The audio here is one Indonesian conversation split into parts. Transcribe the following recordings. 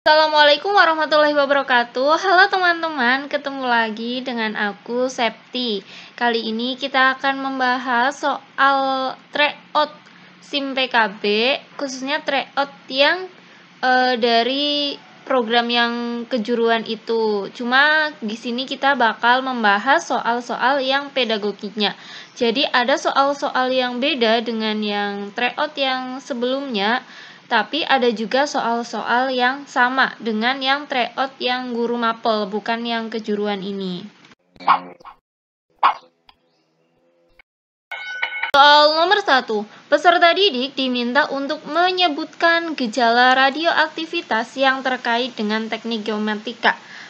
Assalamualaikum warahmatullahi wabarakatuh. Halo teman-teman, ketemu lagi dengan aku Septi. Kali ini kita akan membahas soal tryout SIM PKB, khususnya tryout yang dari program yang kejuruan itu. Cuma di sini kita bakal membahas soal-soal yang pedagogiknya. Jadi ada soal-soal yang beda dengan yang tryout yang sebelumnya. Tapi ada juga soal-soal yang sama dengan yang tryout yang guru mapel, bukan yang kejuruan ini. Soal nomor 1, peserta didik diminta untuk menyebutkan gejala radioaktivitas yang terkait dengan teknik geometrik.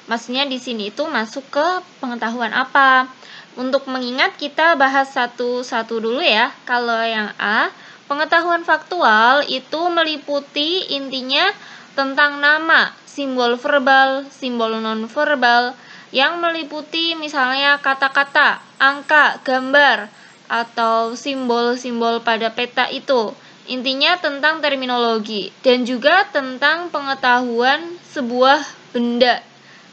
Maksudnya di sini itu masuk ke pengetahuan apa? Untuk mengingat kita bahas satu-satu dulu ya. Kalau yang A, pengetahuan faktual itu meliputi intinya tentang nama, simbol verbal, simbol nonverbal, yang meliputi misalnya kata-kata, angka, gambar, atau simbol-simbol pada peta itu. Intinya tentang terminologi dan juga tentang pengetahuan sebuah benda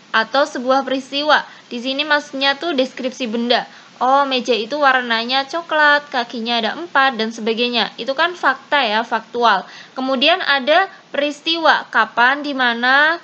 atau sebuah peristiwa. Di sini maksudnya tuh deskripsi benda. Oh, meja itu warnanya coklat, kakinya ada 4, dan sebagainya. Itu kan fakta ya, faktual. Kemudian ada peristiwa, kapan, di mana,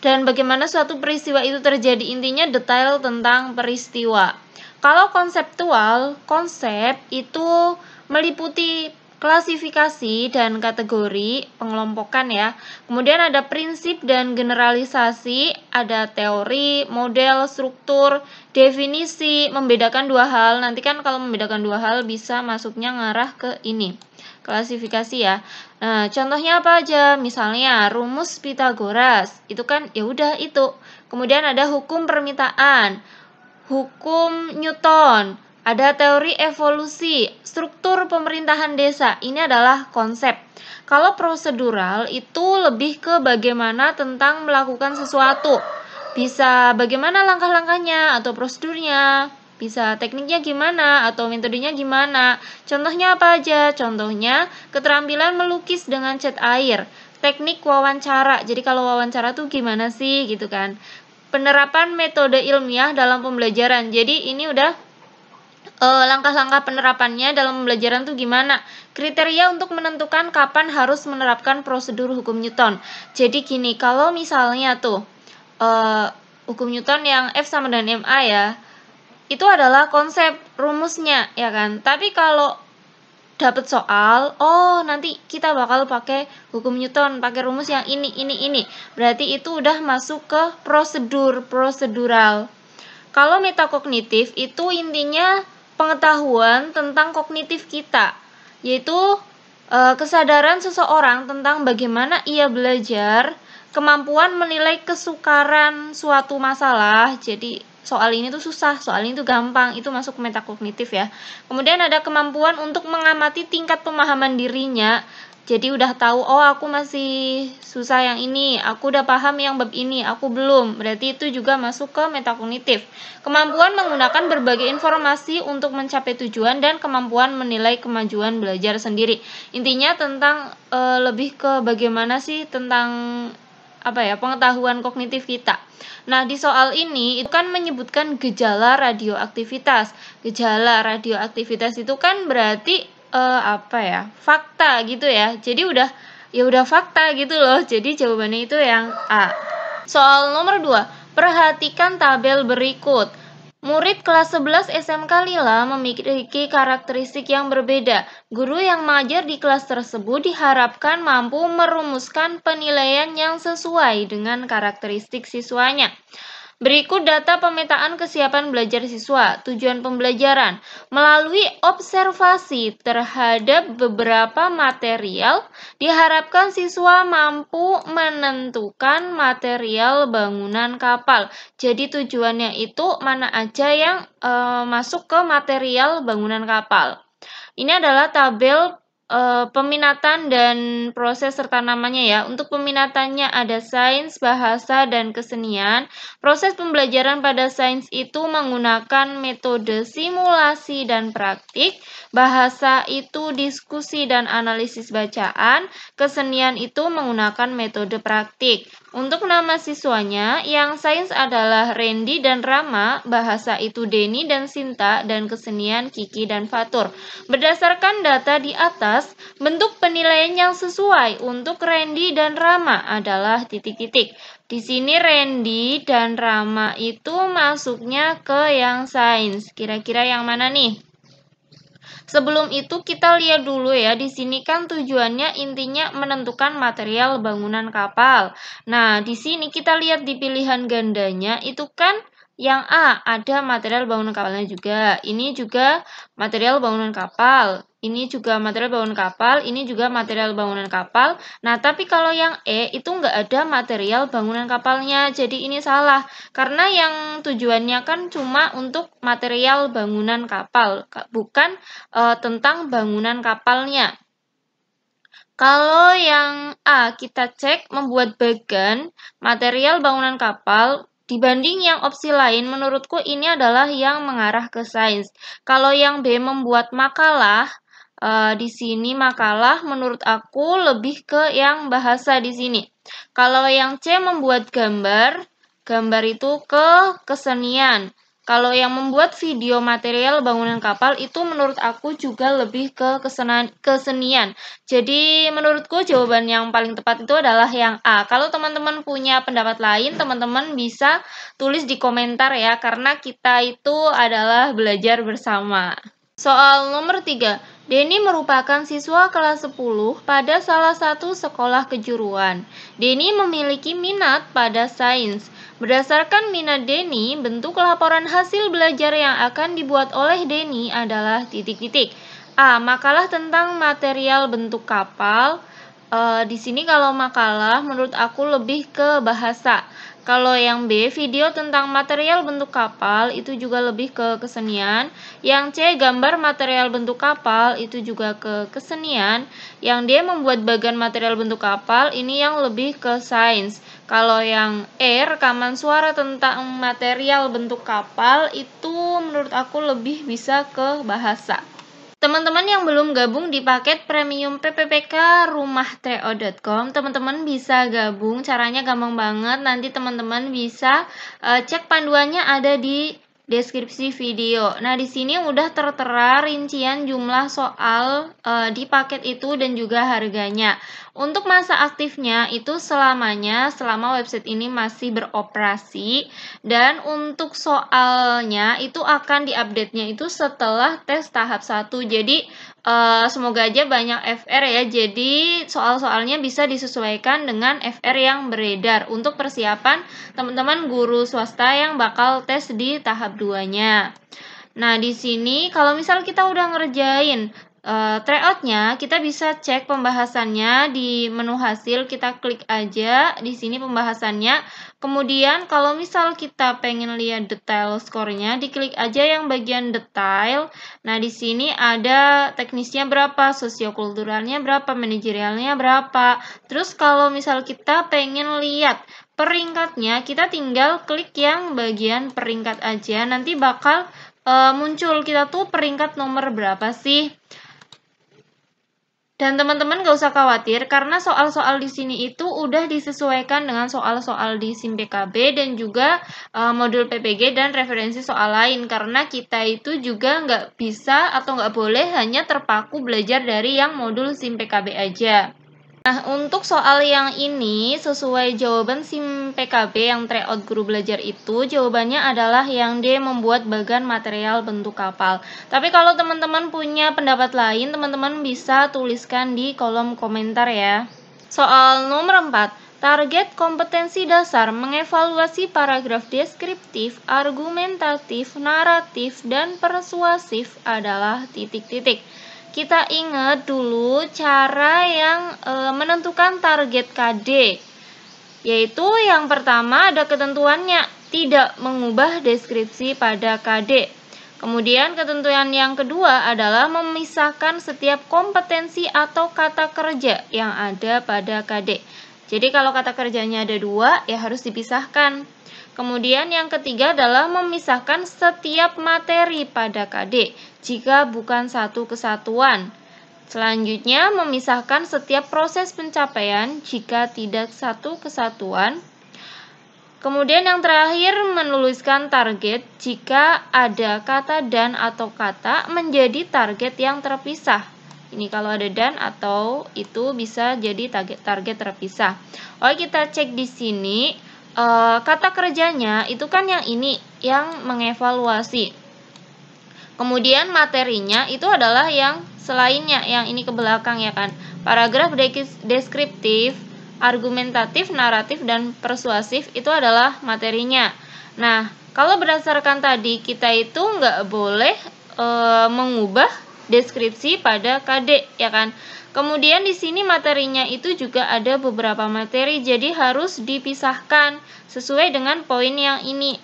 dan bagaimana suatu peristiwa itu terjadi. Intinya detail tentang peristiwa. Kalau konseptual, konsep itu meliputi klasifikasi dan kategori, pengelompokan ya. Kemudian ada prinsip dan generalisasi, ada teori, model, struktur, definisi, membedakan dua hal. Nanti kan kalau membedakan dua hal bisa masuknya ngarah ke ini, klasifikasi ya. Nah, contohnya apa aja? Misalnya rumus Pythagoras, itu kan ya udah itu. Kemudian ada hukum permintaan, hukum Newton, ada teori evolusi, struktur pemerintahan desa. Ini adalah konsep. Kalau prosedural itu lebih ke bagaimana tentang melakukan sesuatu. Bisa bagaimana langkah-langkahnya atau prosedurnya, bisa tekniknya gimana atau metodenya gimana. Contohnya apa aja? Contohnya keterampilan melukis dengan cat air, teknik wawancara. Jadi kalau wawancara tuh gimana sih gitu kan. Penerapan metode ilmiah dalam pembelajaran. Jadi ini udah langkah-langkah penerapannya dalam pembelajaran tuh gimana. Kriteria untuk menentukan kapan harus menerapkan prosedur hukum Newton. Jadi gini, kalau misalnya tuh hukum Newton yang F sama dengan MA ya, itu adalah konsep rumusnya ya kan. Tapi kalau dapat soal, oh nanti kita bakal pakai hukum Newton, pakai rumus yang ini. Berarti itu udah masuk ke prosedural. Kalau metakognitif itu intinya pengetahuan tentang kognitif kita, yaitu kesadaran seseorang tentang bagaimana ia belajar, kemampuan menilai kesukaran suatu masalah. Jadi soal ini tuh susah, soal ini tuh gampang, itu masuk metakognitif ya. Kemudian ada kemampuan untuk mengamati tingkat pemahaman dirinya. Jadi udah tahu, oh aku masih susah yang ini, aku udah paham yang bab ini, aku belum. Berarti itu juga masuk ke metakognitif. Kemampuan menggunakan berbagai informasi untuk mencapai tujuan dan kemampuan menilai kemajuan belajar sendiri. Intinya tentang lebih ke bagaimana sih tentang pengetahuan kognitif kita. Nah, di soal ini itu kan menyebutkan gejala radioaktivitas. Gejala radioaktivitas itu kan berarti fakta gitu ya. Jadi udah fakta gitu loh. Jadi jawabannya itu yang A. Soal nomor 2, perhatikan tabel berikut. Murid kelas 11 SMK Lila memiliki karakteristik yang berbeda. Guru yang mengajar di kelas tersebut diharapkan mampu merumuskan penilaian yang sesuai dengan karakteristik siswanya. Berikut data pemetaan kesiapan belajar siswa. Tujuan pembelajaran melalui observasi terhadap beberapa material, diharapkan siswa mampu menentukan material bangunan kapal. Jadi tujuannya itu mana aja yang masuk ke material bangunan kapal. Ini adalah tabel peminatan dan proses serta namanya ya. Untuk peminatannya ada sains, bahasa, dan kesenian. Proses pembelajaran pada sains itu menggunakan metode simulasi dan praktik. Bahasa itu diskusi dan analisis bacaan. Kesenian itu menggunakan metode praktik. Untuk nama siswanya, yang sains adalah Randy dan Rama, bahasa itu Denny dan Sinta, dan kesenian Kiki dan Fatur. Berdasarkan data di atas, bentuk penilaian yang sesuai untuk Randy dan Rama adalah titik-titik. Di sini Randy dan Rama itu masuknya ke yang sains. Kira-kira yang mana nih? Sebelum itu kita lihat dulu ya, di sini kan tujuannya intinya menentukan material bangunan kapal. Nah, di sini kita lihat di pilihan gandanya itu kan yang A ada material bangunan kapalnya juga. Ini juga material bangunan kapal. Ini juga material bangunan kapal, ini juga material bangunan kapal. Nah, tapi kalau yang E itu nggak ada material bangunan kapalnya. Jadi ini salah. Karena yang tujuannya kan cuma untuk material bangunan kapal, bukan tentang bangunan kapalnya. Kalau yang A, kita cek membuat bagan material bangunan kapal dibanding yang opsi lain, menurutku ini adalah yang mengarah ke sains. Kalau yang B, membuat makalah, di sini makalah menurut aku lebih ke yang bahasa di sini. Kalau yang C, membuat gambar, gambar itu ke kesenian. Kalau yang membuat video material bangunan kapal itu menurut aku juga lebih ke kesenian. Jadi menurutku jawaban yang paling tepat itu adalah yang A. Kalau teman-teman punya pendapat lain, teman-teman bisa tulis di komentar ya, karena kita itu adalah belajar bersama. Soal nomor 3. Denny merupakan siswa kelas 10 pada salah satu sekolah kejuruan. Denny memiliki minat pada sains. Berdasarkan minat Denny, bentuk laporan hasil belajar yang akan dibuat oleh Denny adalah titik-titik. A. Makalah tentang material bentuk kapal. Di sini kalau makalah menurut aku lebih ke bahasa. Kalau yang B, video tentang material bentuk kapal, itu juga lebih ke kesenian. Yang C, gambar material bentuk kapal, itu juga ke kesenian. Yang D, membuat bagan material bentuk kapal, ini yang lebih ke sains. Kalau yang E, rekaman suara tentang material bentuk kapal, itu menurut aku lebih bisa ke bahasa. Teman-teman yang belum gabung di paket premium PPPK rumah.tro.com, teman-teman bisa gabung. Caranya gampang banget. Nanti teman-teman bisa cek panduannya ada di deskripsi video. Nah, di sini udah tertera rincian jumlah soal di paket itu dan juga harganya. Untuk masa aktifnya itu selama website ini masih beroperasi, dan untuk soalnya itu akan diupdate-nya itu setelah tes tahap 1. Jadi semoga aja banyak FR ya. Jadi soal-soalnya bisa disesuaikan dengan FR yang beredar untuk persiapan teman-teman guru swasta yang bakal tes di tahap 2-nya. Nah, di sini kalau misal kita udah ngerjain tryout-nya, kita bisa cek pembahasannya di menu hasil, kita klik aja di sini pembahasannya. Kemudian kalau misal kita pengen lihat detail skornya, diklik aja yang bagian detail. Nah, di sini ada teknisnya berapa, sosiokulturalnya berapa, manajerialnya berapa. Terus kalau misal kita pengen lihat peringkatnya, kita tinggal klik yang bagian peringkat aja. Nanti bakal muncul kita tuh peringkat nomor berapa sih. Dan teman-teman gak usah khawatir karena soal-soal di sini itu udah disesuaikan dengan soal-soal di SIM PKB dan juga modul PPG dan referensi soal lain, karena kita itu juga nggak bisa atau nggak boleh hanya terpaku belajar dari yang modul SIM PKB aja. Nah, untuk soal yang ini, sesuai jawaban SIM PKB yang tryout guru belajar itu, jawabannya adalah yang D, membuat bagan material bentuk kapal. Tapi kalau teman-teman punya pendapat lain, teman-teman bisa tuliskan di kolom komentar ya. Soal nomor 4. Target kompetensi dasar mengevaluasi paragraf deskriptif, argumentatif, naratif, dan persuasif adalah titik-titik. Kita ingat dulu cara yang menentukan target KD, yaitu yang pertama ada ketentuannya, tidak mengubah deskripsi pada KD. Kemudian ketentuan yang kedua adalah memisahkan setiap kompetensi atau kata kerja yang ada pada KD. Jadi kalau kata kerjanya ada 2, ya harus dipisahkan. Kemudian yang ketiga adalah memisahkan setiap materi pada KD jika bukan satu kesatuan. Selanjutnya, memisahkan setiap proses pencapaian jika tidak satu kesatuan. Kemudian yang terakhir, menuliskan target jika ada kata dan atau kata menjadi target yang terpisah. Ini kalau ada dan atau itu bisa jadi target terpisah. Oke, kita cek di sini. Kata kerjanya itu kan yang ini, yang mengevaluasi. Kemudian materinya itu adalah yang selainnya, yang ini ke belakang ya kan. Paragraf deskriptif, argumentatif, naratif, dan persuasif itu adalah materinya. Nah, kalau berdasarkan tadi kita itu nggak boleh mengubah deskripsi pada KD ya kan. Kemudian di sini materinya itu juga ada beberapa materi, jadi harus dipisahkan sesuai dengan poin yang ini.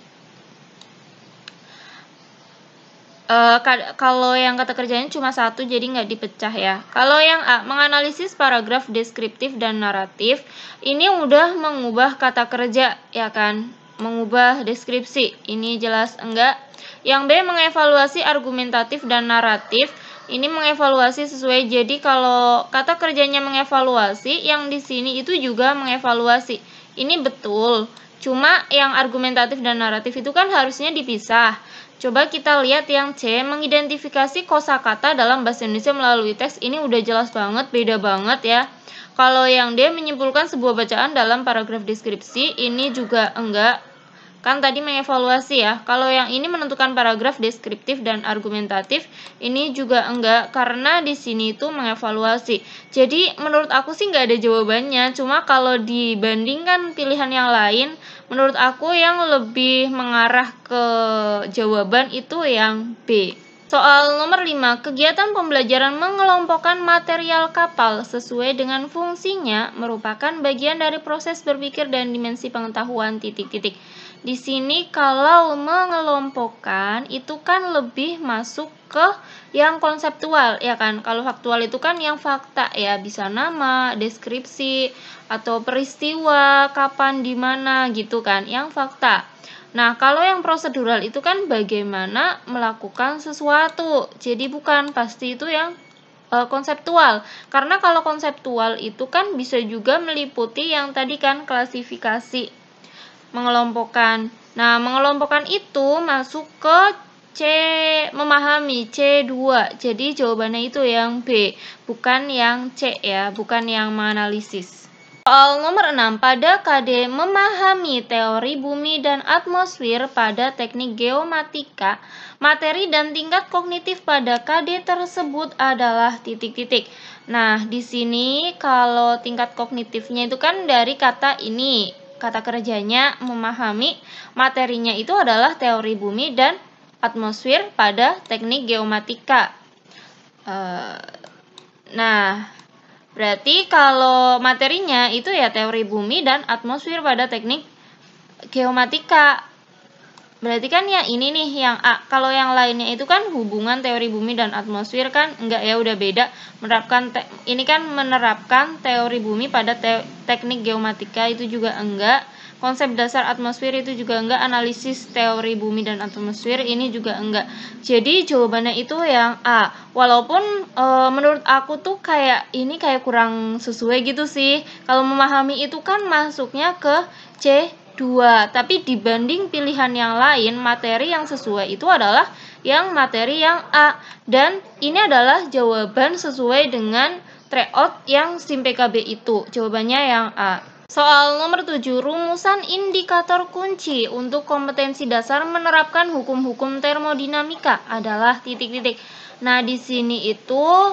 Kalau yang kata kerjanya cuma satu, jadi nggak dipecah ya. Kalau yang A, menganalisis paragraf deskriptif dan naratif, ini udah mengubah kata kerja ya kan, mengubah deskripsi, ini jelas enggak. Yang B, mengevaluasi argumentatif dan naratif, ini mengevaluasi sesuai. Jadi kalau kata kerjanya mengevaluasi, yang di sini itu juga mengevaluasi, ini betul. Cuma yang argumentatif dan naratif itu kan harusnya dipisah. Coba kita lihat yang C, mengidentifikasi kosakata dalam bahasa Indonesia melalui teks. Ini udah jelas banget, beda banget ya. Kalau yang D, menyimpulkan sebuah bacaan dalam paragraf deskripsi, ini juga enggak. Kan tadi mengevaluasi ya. Kalau yang ini menentukan paragraf deskriptif dan argumentatif, ini juga enggak, karena di sini itu mengevaluasi. Jadi menurut aku sih nggak ada jawabannya. Cuma kalau dibandingkan pilihan yang lain, menurut aku yang lebih mengarah ke jawaban itu yang B. Soal nomor 5, kegiatan pembelajaran mengelompokkan material kapal sesuai dengan fungsinya merupakan bagian dari proses berpikir dan dimensi pengetahuan titik-titik. Di sini kalau mengelompokkan itu kan lebih masuk ke yang konseptual ya kan. Kalau faktual itu kan yang fakta ya, bisa nama, deskripsi, atau peristiwa, kapan, di mana gitu kan, yang fakta. Nah, kalau yang prosedural itu kan bagaimana melakukan sesuatu. Jadi bukan pasti itu yang konseptual. Karena kalau konseptual itu kan bisa juga meliputi yang tadi kan klasifikasi, mengelompokkan. Nah, mengelompokkan itu masuk ke C, memahami, C2. Jadi jawabannya itu yang B, bukan yang C ya, bukan yang menganalisis. Soal nomor 6, pada KD memahami teori bumi dan atmosfer pada teknik geomatika, materi dan tingkat kognitif pada KD tersebut adalah titik-titik. Nah, di sini kalau tingkat kognitifnya itu kan dari kata ini, kata kerjanya memahami, materinya itu adalah teori bumi dan atmosfer pada teknik geomatika. Nah, berarti kalau materinya itu ya teori bumi dan atmosfer pada teknik geomatika. Berarti kan yang ini nih yang A. Kalau yang lainnya itu kan hubungan teori bumi dan atmosfer kan enggak ya, udah beda. Ini kan menerapkan teori bumi pada teknik geomatika, itu juga enggak. Konsep dasar atmosfer itu juga enggak, analisis teori bumi dan atmosfer ini juga enggak. Jadi jawabannya itu yang A. Walaupun menurut aku tuh kayak ini kayak kurang sesuai gitu sih. Kalau memahami itu kan masuknya ke C2, tapi dibanding pilihan yang lain, materi yang sesuai itu adalah yang materi yang A. Dan ini adalah jawaban sesuai dengan tryout yang SIM PKB itu. Jawabannya yang A. Soal nomor 7, rumusan indikator kunci untuk kompetensi dasar menerapkan hukum-hukum termodinamika adalah titik-titik. Nah, di sini itu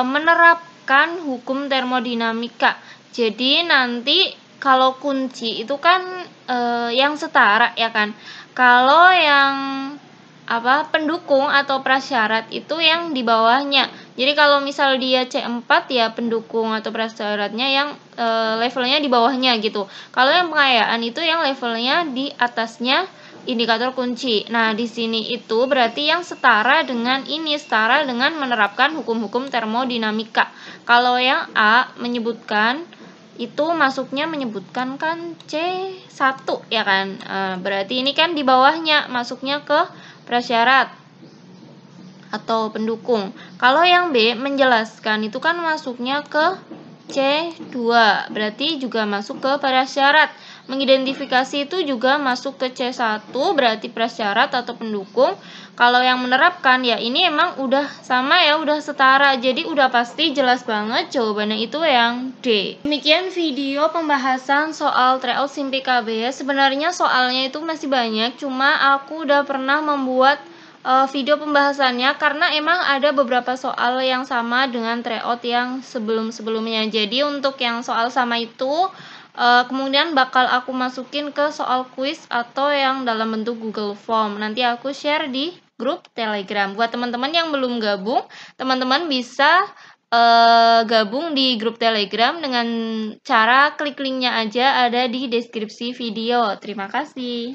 menerapkan hukum termodinamika. Jadi nanti kalau kunci itu kan yang setara ya kan. Kalau yang pendukung atau prasyarat itu yang di bawahnya. Jadi kalau misal dia C4 ya pendukung atau prasyaratnya yang levelnya di bawahnya gitu. Kalau yang pengayaan itu yang levelnya di atasnya indikator kunci. Nah, di sini itu berarti yang setara dengan ini, setara dengan menerapkan hukum-hukum termodinamika. Kalau yang A menyebutkan itu masuknya menyebutkan kan C1 ya kan. Berarti ini kan di bawahnya masuknya ke prasyarat. atau pendukung. Kalau yang B, menjelaskan, itu kan masuknya ke C2, berarti juga masuk ke prasyarat. Mengidentifikasi itu juga masuk ke C1, berarti prasyarat atau pendukung. Kalau yang menerapkan, ya ini emang udah sama ya, udah setara. Jadi udah pasti jelas banget jawabannya itu yang D. Demikian video pembahasan soal tryout SIM PKB ya. Sebenarnya soalnya itu masih banyak, cuma aku udah pernah membuat video pembahasannya karena emang ada beberapa soal yang sama dengan tryout yang sebelum-sebelumnya. Jadi untuk yang soal sama itu kemudian bakal aku masukin ke soal kuis atau yang dalam bentuk Google Form. Nanti aku share di grup Telegram. Buat teman-teman yang belum gabung, teman-teman bisa gabung di grup Telegram dengan cara klik linknya aja ada di deskripsi video. Terima kasih.